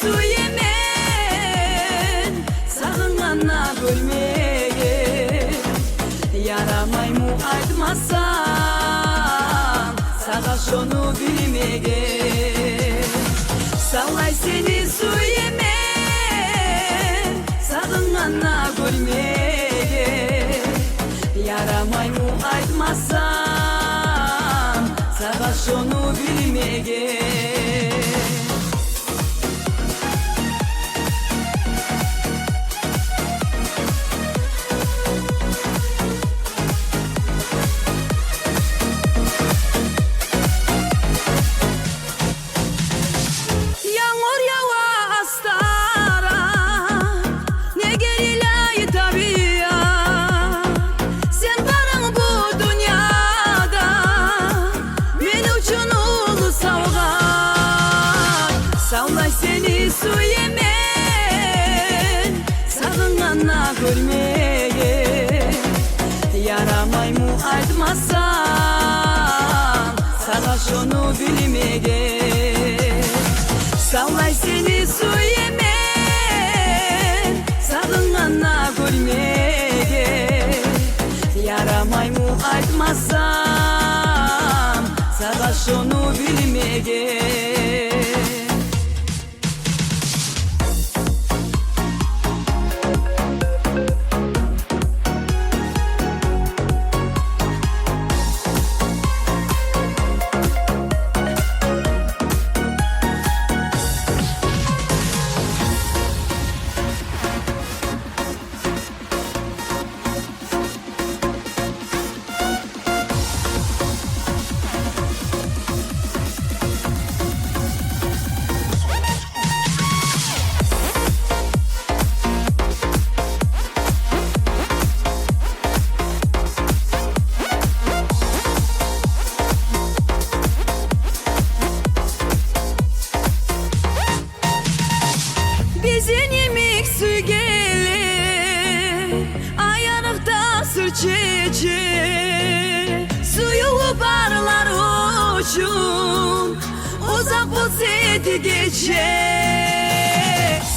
suyemen sağınana görmeye yaramay mu aytmasan sağa şonu bilmege sallay seni suyemen sağınana görmeye yaramay mu aytmasan sağa şonu bilmege Sallay seni suyemen sağınana görmeye yaramay mu aytmasan sağa şonu bilmege sallay seni suyemen sağınana görmeye yaramay mu aytmasan sağa şonu bilmege Çiçeği suyu barlar uçum uzak olsaydı gece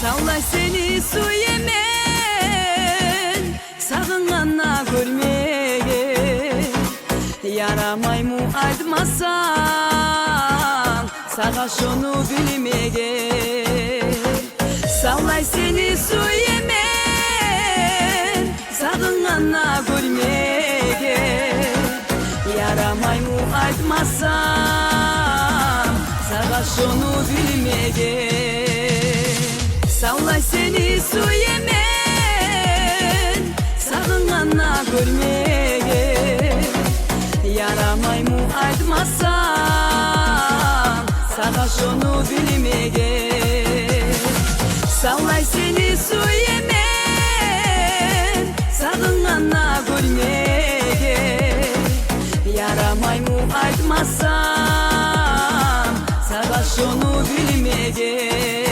sallay seni suyemen sağınana görmeye yaramay mu aytmasan sağa şonu bilmege sallay seni suyemen sağınana görmeye yaramay mu aytmasan sağa şonu bilmege sallay seni suyemen sağınana görmeye yaramay mu aytmasan sağa şonu bilmege sallay seni suyemen sağınana görmeye yaramay mu aytmasan sağa şonu bilmege